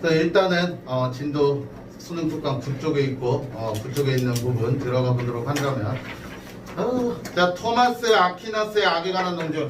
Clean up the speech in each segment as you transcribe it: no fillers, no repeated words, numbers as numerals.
일단은 진도 수능 특강 북쪽에 있고 그쪽에 있는 부분 들어가 보도록 한다면 자, 토마스 아퀴나스의 악에 관한 논증.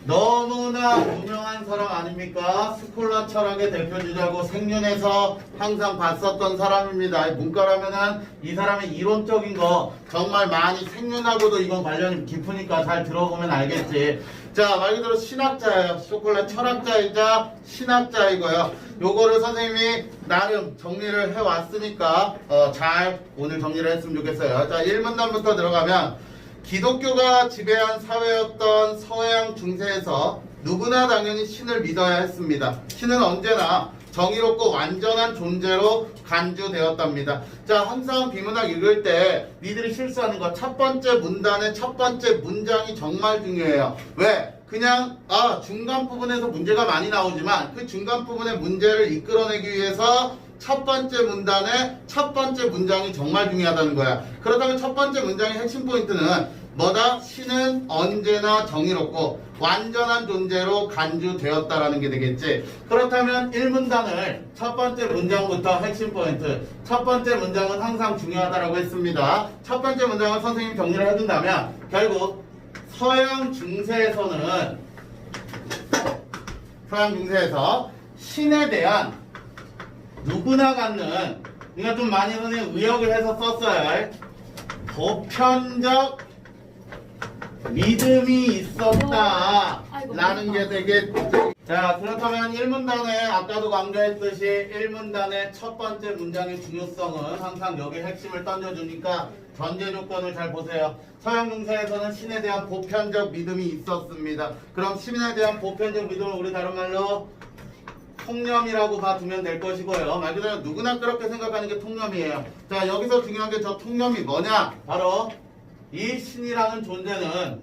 너무나 유명한 사람 아닙니까? 스콜라 철학의 대표주자고 생륜에서 항상 봤었던 사람입니다. 문과라면은 이 사람의 이론적인 거 정말 많이 생륜하고도 이건 관련이 깊으니까 잘 들어보면 알겠지. 자, 말 그대로 신학자예요. 스콜라 철학자이자 신학자이고요. 요거를 선생님이 나름 정리를 해왔으니까 잘 오늘 정리를 했으면 좋겠어요. 자, 1문단부터 들어가면 기독교가 지배한 사회였던 서양 중세에서 누구나 당연히 신을 믿어야 했습니다. 신은 언제나 정의롭고 완전한 존재로 간주되었답니다. 자, 항상 비문학 읽을 때 니들이 실수하는 거 첫 번째 문단의 첫 번째 문장이 정말 중요해요. 왜? 그냥 중간 부분에서 문제가 많이 나오지만 그 중간 부분의 문제를 이끌어내기 위해서 첫 번째 문단의 첫 번째 문장이 정말 중요하다는 거야. 그렇다면 첫 번째 문장의 핵심 포인트는 뭐다? 신은 언제나 정의롭고 완전한 존재로 간주되었다라는 게 되겠지. 그렇다면 1문단을 첫 번째 문장부터 핵심 포인트. 첫 번째 문장은 항상 중요하다라고 했습니다. 첫 번째 문장을 선생님이 정리를 해준다면 결국 서양 중세에서 신에 대한 누구나 갖는, 그러니까 좀 많이 선생님 의역을 해서 썼어야 할 보편적 믿음이 있었다 라는 게 되겠지. 자, 그렇다면 1문단에 아까도 강조했듯이 1문단의 첫 번째 문장의 중요성은 항상 여기 핵심을 던져주니까 전제 조건을 잘 보세요. 서양 중세에서는 신에 대한 보편적 믿음이 있었습니다. 그럼 신에 대한 보편적 믿음을 우리 다른 말로 통념이라고 봐두면 될 것이고요. 말 그대로 누구나 그렇게 생각하는 게 통념이에요. 자, 여기서 중요한 게 저 통념이 뭐냐? 바로 이 신이라는 존재는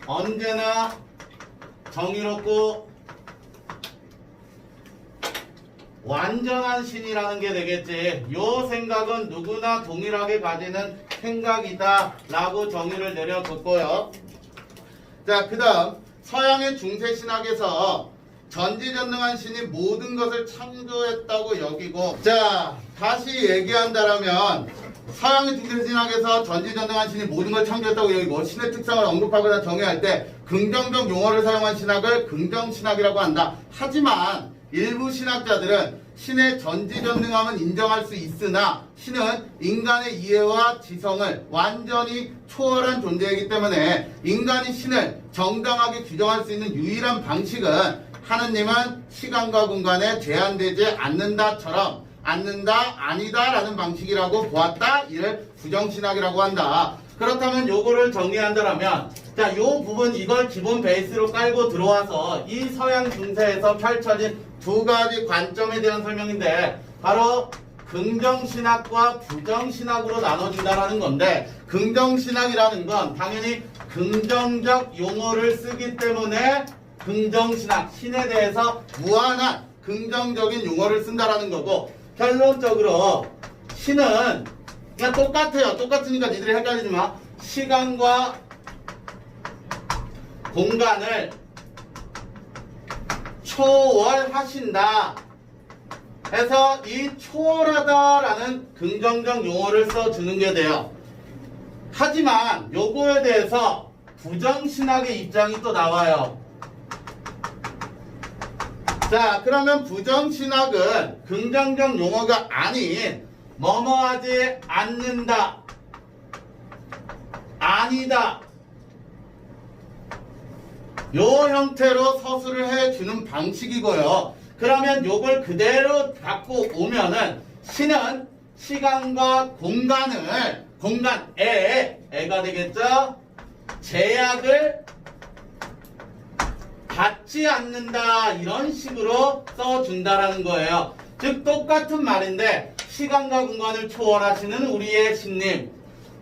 언제나 정의롭고 완전한 신이라는 게 되겠지. 요 생각은 누구나 동일하게 가지는 생각이다 라고 정의를 내려뒀고요. 자, 그 다음 서양의 중세신학에서 전지전능한 신이 모든 것을 창조했다고 여기고, 자, 다시 얘기한다라면 서양의 중세신학에서 전지전능한 신이 모든 걸 창조했다고 여기고 신의 특성을 언급하거나 정의할 때 긍정적 용어를 사용한 신학을 긍정신학이라고 한다. 하지만 일부 신학자들은 신의 전지전능함은 인정할 수 있으나 신은 인간의 이해와 지성을 완전히 초월한 존재이기 때문에 인간이 신을 정당하게 규정할 수 있는 유일한 방식은 하느님은 시간과 공간에 제한되지 않는다처럼 않는다, 아니다 라는 방식이라고 보았다. 이를 부정신학이라고 한다. 그렇다면 요거를 정리한다면 자, 요 부분 이걸 기본 베이스로 깔고 들어와서 이 서양 중세에서 펼쳐진 두 가지 관점에 대한 설명인데 바로 긍정신학과 부정신학으로 나눠진다라는 건데, 긍정신학이라는 건 당연히 긍정적 용어를 쓰기 때문에 긍정신학, 신에 대해서 무한한 긍정적인 용어를 쓴다라는 거고, 결론적으로 신은 그냥 똑같아요. 똑같으니까 니들이 헷갈리지 마. 시간과 공간을 초월하신다 해서 이 초월하다라는 긍정적 용어를 써주는 게 돼요. 하지만 요거에 대해서 부정신학의 입장이 또 나와요. 자, 그러면 부정신학은 긍정적 용어가 아닌 뭐뭐하지 않는다, 아니다, 요 형태로 서술을 해주는 방식이고요. 그러면 요걸 그대로 갖고 오면은 신은 시간과 공간을, 애가 되겠죠? 제약을 받지 않는다, 이런 식으로 써준다라는 거예요. 즉 똑같은 말인데 시간과 공간을 초월하시는 우리의 신님,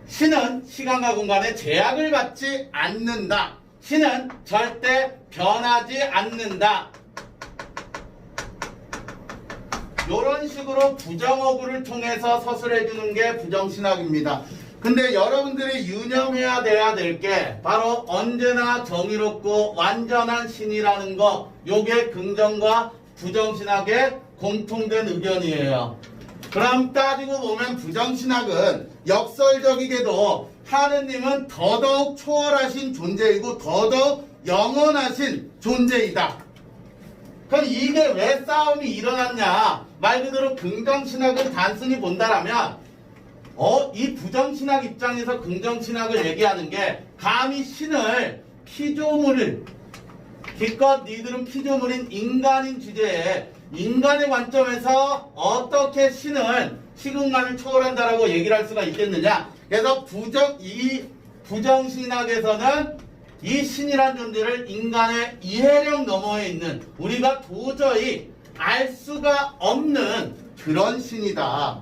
신은 시간과 공간에 제약을 받지 않는다, 신은 절대 변하지 않는다, 이런 식으로 부정어구를 통해서 서술해주는 게 부정신학입니다. 근데 여러분들이 유념해야 돼야 될 게 바로 언제나 정의롭고 완전한 신이라는 거, 요게 긍정과 부정신학의 공통된 의견이에요. 그럼 따지고 보면 부정신학은 역설적이게도 하느님은 더더욱 초월하신 존재이고 더더욱 영원하신 존재이다. 그럼 이게 왜 싸움이 일어났냐? 말 그대로 긍정신학을 단순히 본다라면 이 부정신학 입장에서 긍정신학을 얘기하는 게 감히 신을 피조물을 기껏 니들은 피조물인 인간인 주제에 인간의 관점에서 어떻게 신은 시공간을 초월한다라고 얘기를 할 수가 있겠느냐? 그래서 이 부정신학에서는 이 신이란 존재를 인간의 이해력 너머에 있는 우리가 도저히 알 수가 없는 그런 신이다.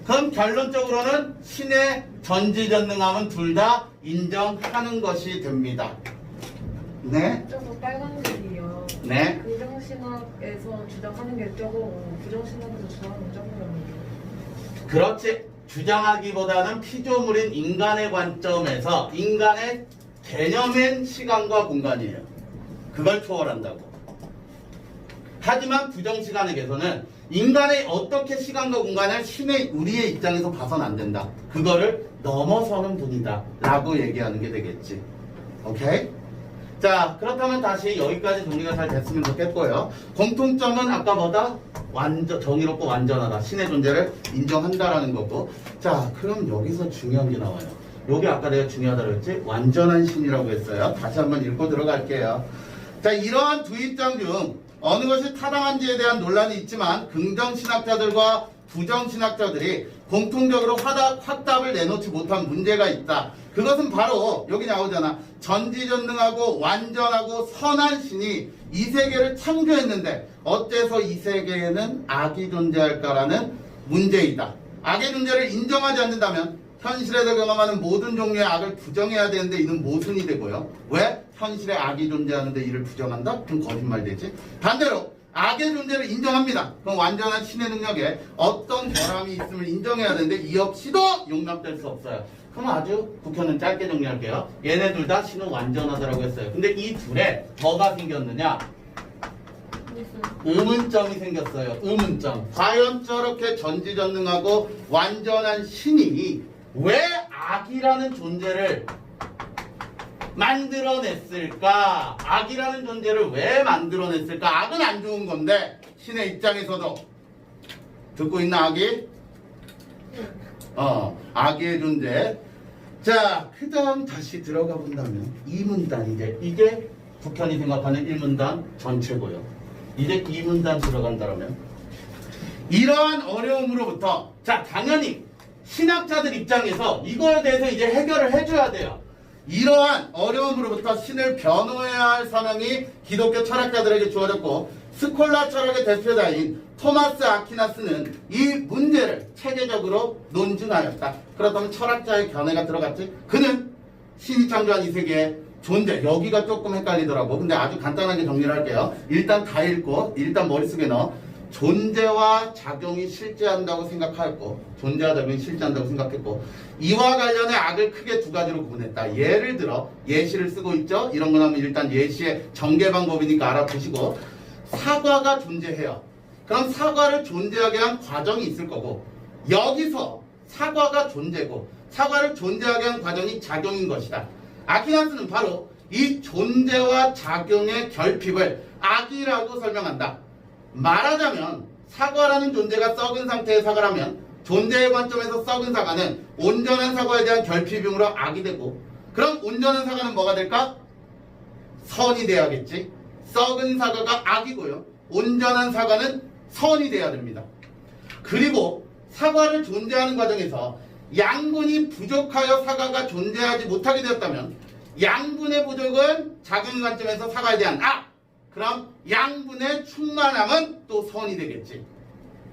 그럼 결론적으로는 신의 전지전능함은 둘 다 인정하는 것이 됩니다. 네? 저거 빨간색이요. 네? 긍정신학에서 주장하는 게 저거고 부정신학에서 주장하는 게 저거라는 그렇지. 주장하기보다는 피조물인 인간의 관점에서 인간의 개념인 시간과 공간이에요. 그걸 초월한다고. 하지만 부정시간에게서는 인간의 어떻게 시간과 공간을 신의 우리의 입장에서 봐서는 안 된다. 그거를 넘어서는 분이다 라고 얘기하는 게 되겠지. 오케이? 자, 그렇다면 다시 여기까지 정리가 잘 됐으면 좋겠고요. 공통점은 아까 뭐다? 정의롭고 완전하다. 신의 존재를 인정한다라는 거고. 자, 그럼 여기서 중요한 게 나와요. 여기 아까 내가 중요하다고 했지? 완전한 신이라고 했어요. 다시 한번 읽고 들어갈게요. 자, 이러한 두 입장 중 어느 것이 타당한지에 대한 논란이 있지만 긍정신학자들과 부정신학자들이 공통적으로 확답을 내놓지 못한 문제가 있다. 그것은 바로 여기 나오잖아. 전지전능하고 완전하고 선한 신이 이 세계를 창조했는데 어째서 이 세계에는 악이 존재할까라는 문제이다. 악의 존재를 인정하지 않는다면 현실에서 경험하는 모든 종류의 악을 부정해야 되는데 이는 모순이 되고요. 왜? 현실에 악이 존재하는데 이를 부정한다? 그럼 거짓말 되지. 반대로 악의 존재를 인정합니다. 그럼 완전한 신의 능력에 어떤 결함이 있음을 인정해야 되는데 이 없이도 용납될 수 없어요. 그럼 아주 국현은 짧게 정리할게요. 얘네 둘 다 신은 완전하다라고 했어요. 근데 이 둘에 뭐가 생겼느냐? 의문점이 생겼어요. 의문점. 과연 저렇게 전지전능하고 완전한 신이 왜 악이라는 존재를 만들어냈을까? 악이라는 존재를 왜 만들어냈을까? 악은 안 좋은 건데 신의 입장에서도 듣고 있나 악이? 악의 존재. 자, 그 다음 다시 들어가 본다면 이 문단 이게 국현이 생각하는 1문단 전체고요. 이제 2문단 들어간다면 이러한 어려움으로부터 자, 당연히 신학자들 입장에서 이거에 대해서 이제 해결을 해줘야 돼요. 이러한 어려움으로부터 신을 변호해야 할 사명이 기독교 철학자들에게 주어졌고 스콜라 철학의 대표자인 토마스 아퀴나스는 이 문제를 체계적으로 논증하였다. 그렇다면 철학자의 견해가 들어갔지. 그는 신이 창조한 이 세계의 존재, 여기가 조금 헷갈리더라고. 근데 아주 간단하게 정리를 할게요. 일단 다 읽고 일단 머릿속에 넣어. 존재와 작용이 실제한다고 생각하였고 존재와 작용이 실제한다고 생각했고 이와 관련해 악을 크게 두 가지로 구분했다. 예를 들어 예시를 쓰고 있죠. 이런 거 나오면 일단 예시의 전개 방법이니까 알아두시고 사과가 존재해요. 그럼 사과를 존재하게 한 과정이 있을 거고 여기서 사과가 존재고 사과를 존재하게 한 과정이 작용인 것이다. 아퀴나스는 바로 이 존재와 작용의 결핍을 악이라고 설명한다. 말하자면 사과라는 존재가 썩은 상태의 사과라면 존재의 관점에서 썩은 사과는 온전한 사과에 대한 결핍으로 악이 되고 그럼 온전한 사과는 뭐가 될까? 선이 돼야겠지. 썩은 사과가 악이고요. 온전한 사과는 선이 돼야 됩니다. 그리고 사과를 존재하는 과정에서 양분이 부족하여 사과가 존재하지 못하게 되었다면 양분의 부족은 작용 관점에서 사과에 대한 악! 그럼 양분의 충만함은 또 선이 되겠지.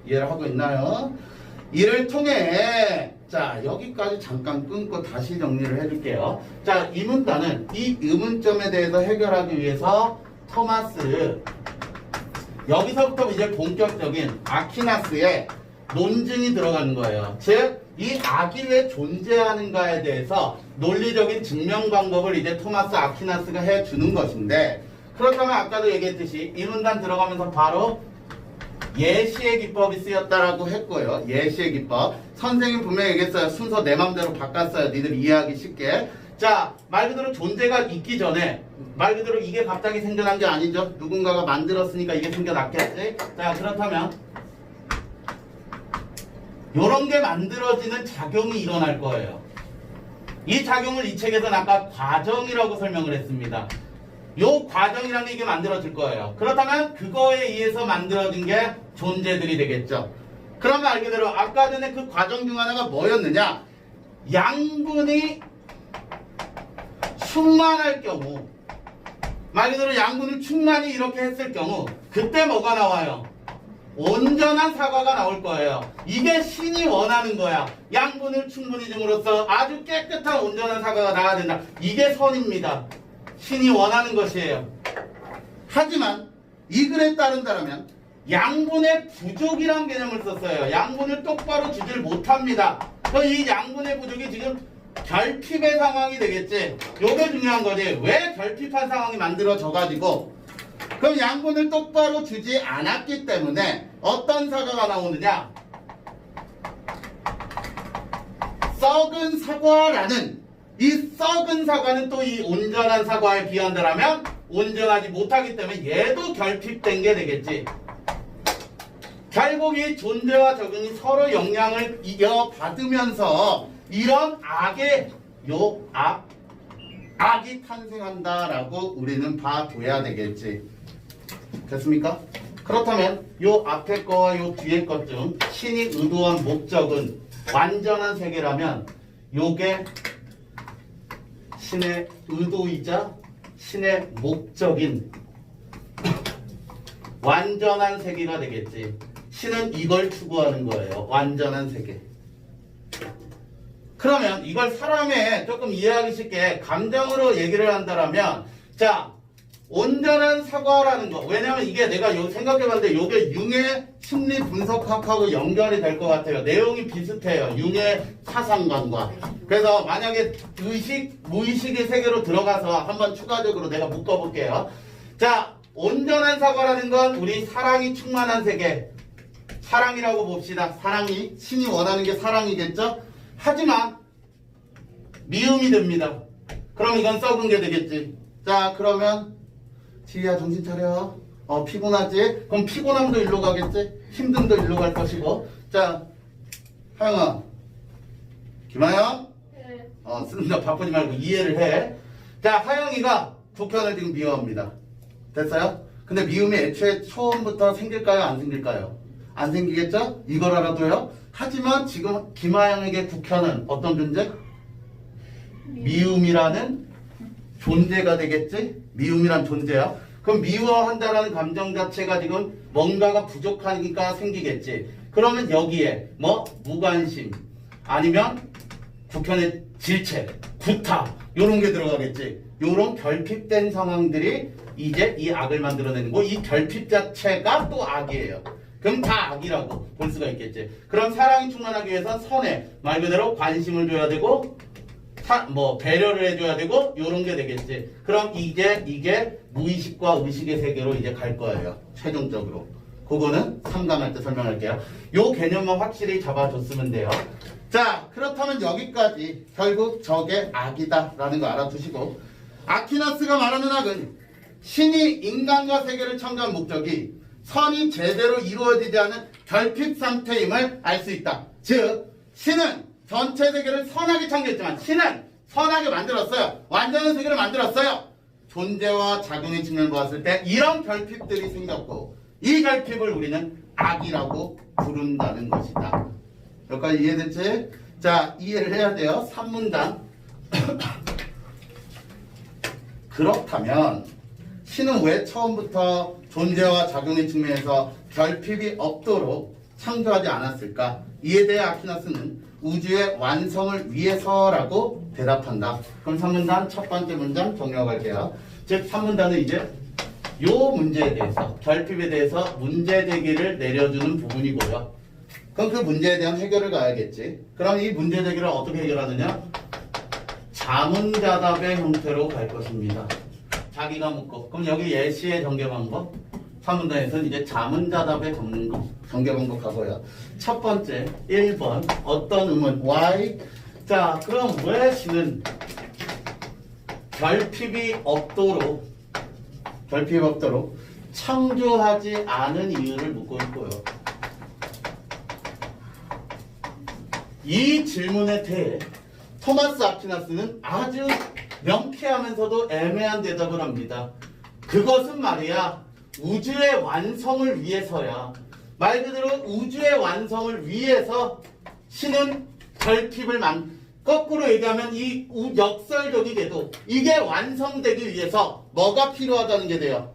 이해를 하고 있나요? 이를 통해 자 여기까지 잠깐 끊고 다시 정리를 해줄게요. 자, 이 문단은 이 의문점에 대해서 해결하기 위해서 토마스 여기서부터 이제 본격적인 아퀴나스의 논증이 들어가는 거예요. 즉 이 악이 왜 존재하는가에 대해서 논리적인 증명 방법을 이제 토마스 아퀴나스가 해주는 것인데 그렇다면 아까도 얘기했듯이 이 문단 들어가면서 바로 예시의 기법이 쓰였다라고 했고요. 예시의 기법. 선생님 분명히 얘기했어요. 순서 내 맘대로 바꿨어요. 니들 이해하기 쉽게. 자, 말 그대로 존재가 있기 전에 말 그대로 이게 갑자기 생겨난 게 아니죠. 누군가가 만들었으니까 이게 생겨났겠지. 자, 그렇다면 요런 게 만들어지는 작용이 일어날 거예요. 이 작용을 이 책에서는 아까 과정이라고 설명을 했습니다. 요 과정이라는 게 이게 만들어질 거예요. 그렇다면 그거에 의해서 만들어진 게 존재들이 되겠죠. 그러면 말 그대로 아까 전에 그 과정 중 하나가 뭐였느냐? 양분이 충만할 경우, 말 그대로 양분을 충만히 이렇게 했을 경우 그때 뭐가 나와요? 온전한 사과가 나올 거예요. 이게 신이 원하는 거야. 양분을 충분히 줌으로써 아주 깨끗한 온전한 사과가 나와야 된다. 이게 선입니다. 신이 원하는 것이에요. 하지만 이 글에 따른다면 양분의 부족이란 개념을 썼어요. 양분을 똑바로 주질 못합니다. 이 양분의 부족이 지금 결핍의 상황이 되겠지. 요게 중요한 거지. 왜 결핍한 상황이 만들어져가지고 그럼 양분을 똑바로 주지 않았기 때문에 어떤 사과가 나오느냐? 썩은 사과라는, 이 썩은 사과는 또 이 온전한 사과에 비한다면 온전하지 못하기 때문에 얘도 결핍된 게 되겠지. 결국 이 존재와 적응이 서로 영향을 이어받으면서 이런 악이 탄생한다라고 우리는 봐둬야 되겠지. 됐습니까? 그렇다면 요 앞에 거와 요 뒤에 것 중 신이 의도한 목적은 완전한 세계라면 요게 신의 의도이자 신의 목적인 완전한 세계가 되겠지. 신은 이걸 추구하는 거예요. 완전한 세계. 그러면 이걸 사람의 조금 이해하기 쉽게 감정으로 얘기를 한다면, 자, 온전한 사과라는 거. 왜냐면 이게 내가 생각해봤는데 이게 융의 심리 분석학하고 연결이 될 것 같아요. 내용이 비슷해요. 융의 사상관과. 그래서 만약에 의식, 무의식의 세계로 들어가서 한번 추가적으로 내가 묶어볼게요. 자, 온전한 사과라는 건 우리 사랑이 충만한 세계. 사랑이라고 봅시다. 사랑이. 신이 원하는 게 사랑이겠죠? 하지만 미움이 됩니다. 그럼 이건 썩은 게 되겠지. 자, 그러면 지희야 정신 차려. 피곤하지? 그럼 피곤함도 일로 가겠지? 힘듦도 일로 갈 것이고. 자, 하영아, 김하영, 네. 쓰는다 바쁘지 말고 이해를 해. 자, 하영이가 국현을 지금 미워합니다. 됐어요? 근데 미움이 애초에 처음부터 생길까요? 안 생길까요? 안 생기겠죠? 이걸 알아둬요. 하지만 지금 김하영에게 국현은 어떤 존재? 미움이라는 존재가 되겠지? 미움이란 존재야. 그럼 미워한다라는 감정 자체가 지금 뭔가가 부족하니까 생기겠지. 그러면 여기에 무관심 아니면 국현의 질책, 구타 요런 게 들어가겠지. 요런 결핍된 상황들이 이제 이 악을 만들어내는 거. 이 결핍 자체가 또 악이에요. 그럼 다 악이라고 볼 수가 있겠지. 그럼 사랑이 충만하기 위해서 선에 말 그대로 관심을 줘야 되고 배려를 해줘야 되고 요런 게 되겠지. 그럼 이제 이게 무의식과 의식의 세계로 이제 갈 거예요. 최종적으로. 그거는 3강할 때 설명할게요. 요 개념만 확실히 잡아줬으면 돼요. 자, 그렇다면 여기까지 결국 저게 악이다라는 거 알아두시고, 아퀴나스가 말하는 악은 신이 인간과 세계를 창조한 목적이 선이 제대로 이루어지지 않은 결핍 상태임을 알 수 있다. 즉, 신은 전체 세계를 선하게 창조했지만 신은 선하게 만들었어요. 완전한 세계를 만들었어요. 존재와 작용의 측면을 보았을 때 이런 결핍들이 생겼고, 이 결핍을 우리는 악이라고 부른다는 것이다. 여기까지 이해됐지? 자, 이해를 해야 돼요. 3문단. 그렇다면 신은 왜 처음부터 존재와 작용의 측면에서 결핍이 없도록 창조하지 않았을까? 이에 대해 아퀴나스는 우주의 완성을 위해서라고 대답한다. 그럼 3문단 첫 번째 문장 정리하고 갈게요. 즉 3문단은 이제 요 문제에 대해서, 결핍에 대해서 문제 제기를 내려주는 부분이고요. 그럼 그 문제에 대한 해결을 가야겠지. 그럼 이 문제 제기를 어떻게 해결하느냐? 자문자답의 형태로 갈 것입니다. 자기가 묻고. 그럼 여기 예시의 전개 방법. 3문단에서는 이제 자문자답의 전개 방법 가고요. 첫 번째 1번 어떤 의문 why. 자 그럼 왜 C는 결핍이 없도록 창조하지 않은 이유를 묻고 있고요. 이 질문에 대해 토마스 아퀴나스는 아주 명쾌하면서도 애매한 대답을 합니다. 그것은 말이야 우주의 완성을 위해서야. 말 그대로 우주의 완성을 위해서 신은 결핍을 거꾸로 얘기하면 이 역설적이게도 이게 완성되기 위해서 뭐가 필요하다는 게 돼요?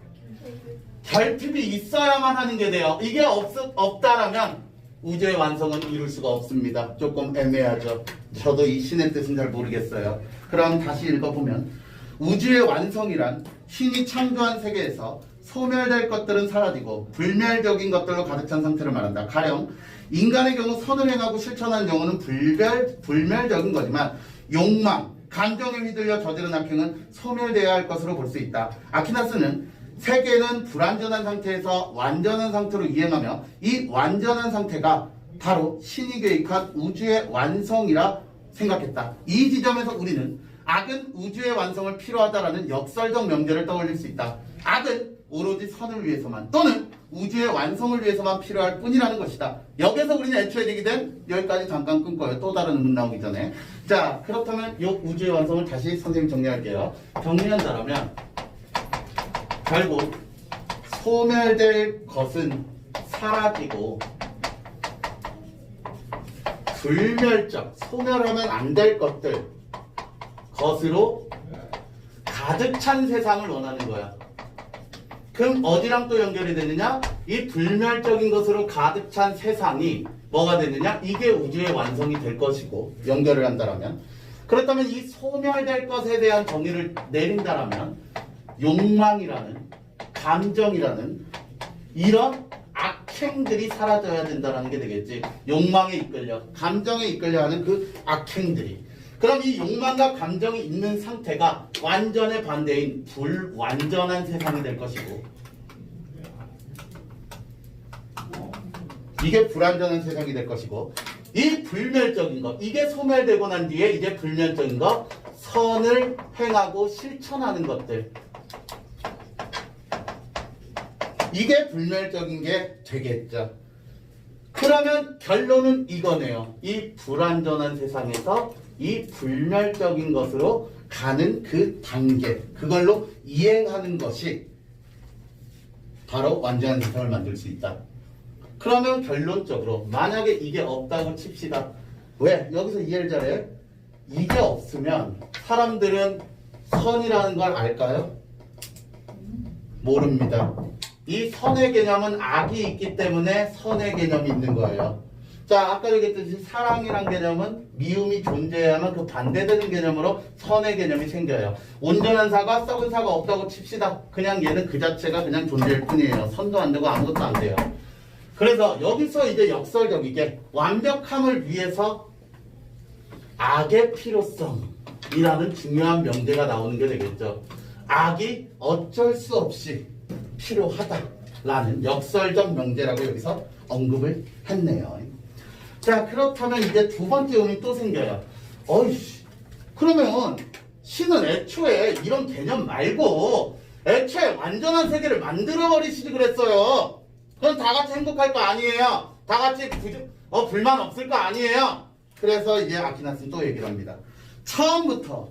결핍이 있어야만 하는 게 돼요. 이게 없다라면 우주의 완성은 이룰 수가 없습니다. 조금 애매하죠. 저도 이 신의 뜻은 잘 모르겠어요. 그럼 다시 읽어보면 우주의 완성이란 신이 창조한 세계에서 소멸될 것들은 사라지고 불멸적인 것들로 가득 찬 상태를 말한다. 가령 인간의 경우 선을 행하고 실천하는 경우는 불멸적인 거지만 욕망, 감정에 휘둘려 저지른 악행은 소멸되어야 할 것으로 볼 수 있다. 아퀴나스는 세계는 불완전한 상태에서 완전한 상태로 이행하며 이 완전한 상태가 바로 신이 계획한 우주의 완성이라 생각했다. 이 지점에서 우리는 악은 우주의 완성을 필요하다라는 역설적 명제를 떠올릴 수 있다. 악은 오로지 선을 위해서만 또는 우주의 완성을 위해서만 필요할 뿐이라는 것이다. 여기서 우리는 애초에 얘기된 여기까지 잠깐 끊고요. 또 다른 의문 나오기 전에. 자 그렇다면 이 우주의 완성을 다시 선생님 정리할게요. 정리한다면 결국 소멸될 것은 사라지고 불멸적, 소멸하면 안 될 것으로 가득 찬 세상을 원하는 거야. 그럼 어디랑 또 연결이 되느냐? 이 불멸적인 것으로 가득 찬 세상이 뭐가 되느냐? 이게 우주의 완성이 될 것이고 연결을 한다면 그렇다면 이 소멸될 것에 대한 정의를 내린다면 욕망이라는 감정이라는 이런 악행들이 사라져야 된다는 게 되겠지. 욕망에 이끌려 감정에 이끌려 하는 그 악행들이. 그럼 이 욕망과 감정이 있는 상태가 완전의 반대인 불완전한 세상이 될 것이고 이게 불완전한 세상이 될 것이고 이 불멸적인 것 이게 소멸되고 난 뒤에 이제 불멸적인 것 선을 행하고 실천하는 것들 이게 불멸적인 게 되겠죠. 그러면 결론은 이거네요. 이 불완전한 세상에서 이 불멸적인 것으로 가는 그 단계 그걸로 이행하는 것이 바로 완전한 세상을 만들 수 있다. 그러면 결론적으로 만약에 이게 없다고 칩시다. 왜? 여기서 이해를 잘해. 이게 없으면 사람들은 선이라는 걸 알까요? 모릅니다. 이 선의 개념은 악이 있기 때문에 선의 개념이 있는 거예요. 자, 아까 얘기했듯이 사랑이란 개념은 미움이 존재해야만 그 반대되는 개념으로 선의 개념이 생겨요. 온전한 사과, 썩은 사과 없다고 칩시다. 그냥 얘는 그 자체가 그냥 존재일 뿐이에요. 선도 안 되고 아무것도 안 돼요. 그래서 여기서 이제 역설적이게 완벽함을 위해서 악의 필요성이라는 중요한 명제가 나오는 게 되겠죠. 악이 어쩔 수 없이 필요하다라는 역설적 명제라고 여기서 언급을 했네요. 자, 그렇다면 이제 두 번째 의문이 또 생겨요. 어이씨, 그러면 신은 애초에 이런 개념 말고 애초에 완전한 세계를 만들어버리시지 그랬어요. 그럼 다 같이 행복할 거 아니에요? 다 같이 불만 없을 거 아니에요? 그래서 이제 아퀴나스는 또 얘기를 합니다. 처음부터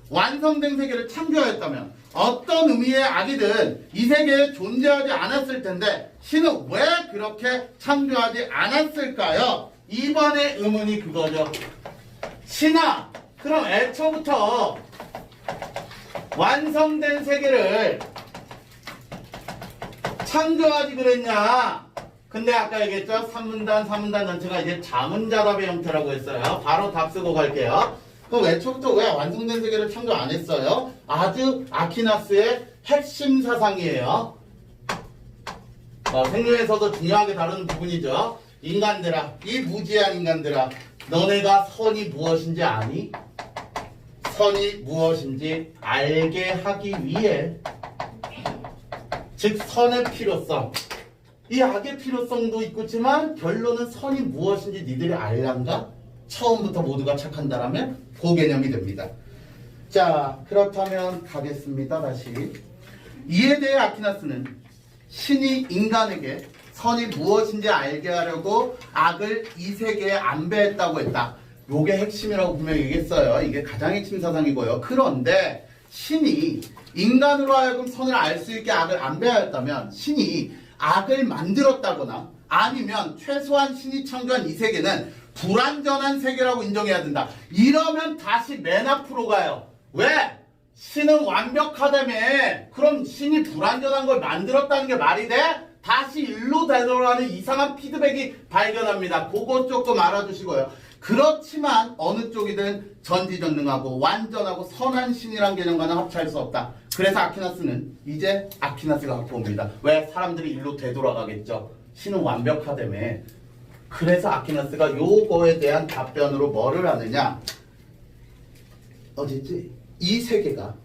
완성된 세계를 창조하였다면 어떤 의미의 악이든 이 세계에 존재하지 않았을 텐데 신은 왜 그렇게 창조하지 않았을까요? 이번의 의문이 그거죠. 신아, 그럼 애초부터 완성된 세계를 창조하지 그랬냐? 근데 아까 얘기했죠? 3문단 전체가 이제 자문자답의 형태라고 했어요. 바로 답 쓰고 갈게요. 그럼 애초부터 왜 완성된 세계를 창조 안 했어요? 아주 아퀴나스의 핵심 사상이에요. 생명에서도 중요하게 다루는 부분이죠. 인간들아, 이 무지한 인간들아, 너네가 선이 무엇인지 아니? 선이 무엇인지 알게 하기 위해 즉 선의 필요성. 이 악의 필요성도 있지만 결론은 선이 무엇인지 니들이 알란가? 처음부터 모두가 착한다라면 그 개념이 됩니다. 자, 그렇다면 가겠습니다. 다시. 이에 대해 아퀴나스는 신이 인간에게 선이 무엇인지 알게 하려고 악을 이 세계에 안배했다고 했다. 요게 핵심이라고 분명히 얘기했어요. 이게 가장 핵심 사상이고요. 그런데 신이 인간으로 하여금 선을 알 수 있게 악을 안배하였다면 신이 악을 만들었다거나 아니면 최소한 신이 창조한 이 세계는 불완전한 세계라고 인정해야 된다. 이러면 다시 맨 앞으로 가요. 왜? 신은 완벽하다며. 그럼 신이 불완전한 걸 만들었다는 게 말이 돼? 다시 일로 되돌아가는 이상한 피드백이 발견합니다. 그거 조금 알아두시고요. 그렇지만 어느 쪽이든 전지전능하고 완전하고 선한 신이란 개념과는 합치할 수 없다. 그래서 아퀴나스는 이제 아퀴나스가 갖고 옵니다. 왜? 사람들이 일로 되돌아가겠죠. 신은 완벽하다며. 그래서 아퀴나스가 요거에 대한 답변으로 뭐를 하느냐. 어디지? 이 세계가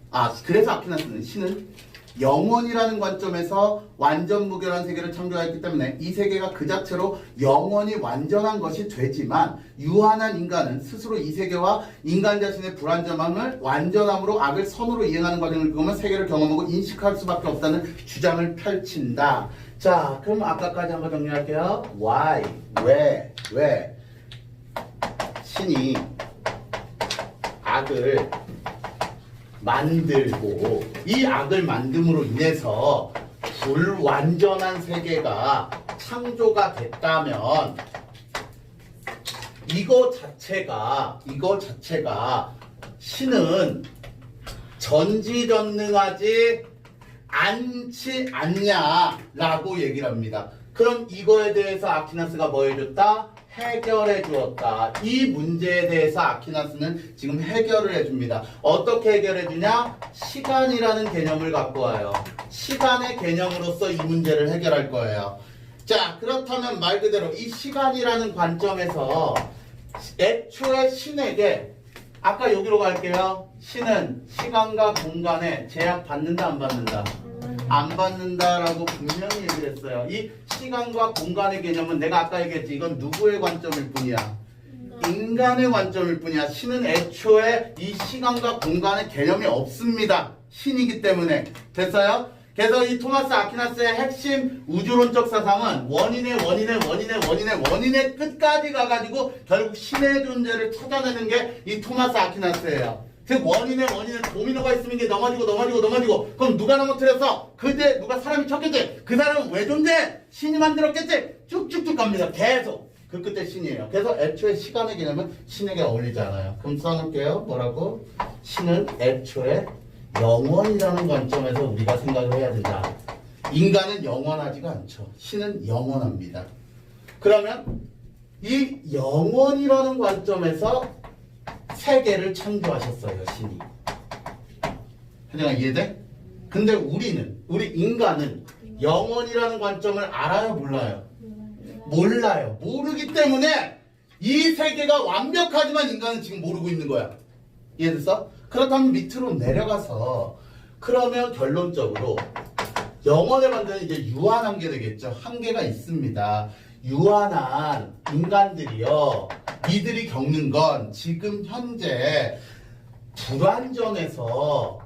그래서 아퀴나스는 신은 영원이라는 관점에서 완전 무결한 세계를 창조했기 때문에 이 세계가 그 자체로 영원히 완전한 것이 되지만 유한한 인간은 스스로 이 세계와 인간 자신의 불완전함을 완전함으로 악을 선으로 이행하는 과정을 겪으면 세계를 경험하고 인식할 수밖에 없다는 주장을 펼친다. 자, 그럼 아까까지 한번 정리할게요. Why? 왜? 신이 악을 만들고 이 악을 만듦으로 인해서 불완전한 세계가 창조가 됐다면 이거 자체가 신은 전지전능하지 않지 않냐라고 얘기를 합니다. 그럼 이거에 대해서 아퀴나스가 뭐 해줬다? 해결해 주었다. 이 문제에 대해서 아퀴나스는 지금 해결을 해줍니다. 어떻게 해결해 주냐? 시간이라는 개념을 갖고 와요. 시간의 개념으로서 이 문제를 해결할 거예요. 자, 그렇다면 말 그대로 이 시간이라는 관점에서 애초에 신에게 아까 여기로 갈게요. 신은 시간과 공간에 제약 받는다 안 받는다? 안 받는다라고 분명히 얘기를 했어요. 이 시간과 공간의 개념은 내가 아까 얘기했지. 이건 누구의 관점일 뿐이야? 인간의 관점일 뿐이야. 신은 애초에 이 시간과 공간의 개념이 없습니다. 신이기 때문에. 됐어요? 그래서 이 토마스 아퀴나스의 핵심 우주론적 사상은 원인의 끝까지 가가지고 결국 신의 존재를 찾아내는 게 이 토마스 아퀴나스예요. 즉 원인의 도미노가 있으면 이게 넘어지고 그럼 누가 넘어뜨렸어? 그때 누가 사람이 쳤겠지? 그 사람은 왜 존재? 신이 만들었겠지? 쭉쭉쭉 갑니다. 계속 그 끝에 신이에요. 그래서 애초에 시간의 개념은 신에게 어울리지 않아요. 그럼 써놓을게요. 뭐라고? 신은 애초에 영원이라는 관점에서 우리가 생각을 해야 된다. 인간은 영원하지가 않죠. 신은 영원합니다. 그러면 이 영원이라는 관점에서 세계를 창조하셨어요, 신이. 현정아 이해돼? 근데 우리 인간은 영원이라는 관점을 알아요, 몰라요? 몰라요. 모르기 때문에 이 세계가 완벽하지만 인간은 지금 모르고 있는 거야. 이해됐어? 그렇다면 밑으로 내려가서 그러면 결론적으로 영원의 반대는 이제 유한 한계 되겠죠. 한계가 있습니다. 유한한 인간들이요. 이들이 겪는 건 지금 현재 불완전해서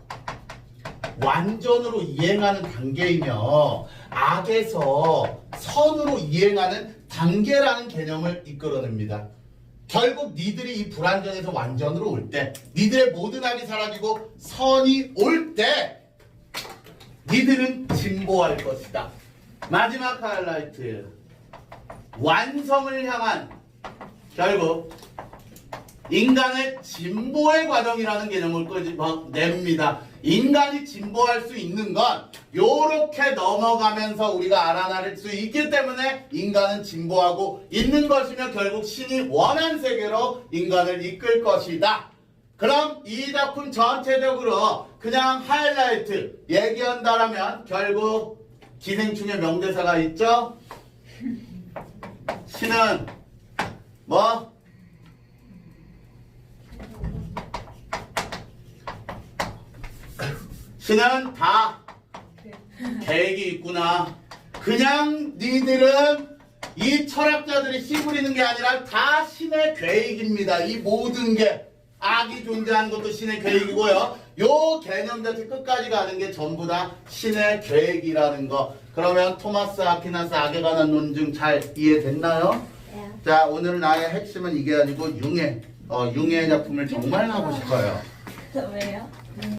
완전으로 이행하는 단계이며 악에서 선으로 이행하는 단계라는 개념을 이끌어냅니다. 결국 니들이 이 불완전에서 완전으로 올 때, 니들의 모든 악이 사라지고 선이 올 때 니들은 진보할 것이다. 마지막 하이라이트. 완성을 향한 결국 인간의 진보의 과정이라는 개념을 냅니다. 인간이 진보할 수 있는 건 요렇게 넘어가면서 우리가 알아낼 수 있기 때문에 인간은 진보하고 있는 것이며 결국 신이 원한 세계로 인간을 이끌 것이다. 그럼 이 작품 전체적으로 그냥 하이라이트 얘기한다라면 결국 기생충의 명대사가 있죠. 신은 뭐? 신은 다 계획이 있구나. 그냥 니들은 이 철학자들이 씨 부리는 게 아니라 다 신의 계획입니다. 이 모든 게 악이 존재하는 것도 신의 계획이고요. 요 개념 자체 끝까지 가는 게 전부 다 신의 계획이라는 거. 그러면 토마스 아퀴나스 악에 관한 논증 잘 이해됐나요? 네. 자, 오늘 나의 핵심은 이게 아니고 융의 작품을 정말 하고 싶어요. 왜요?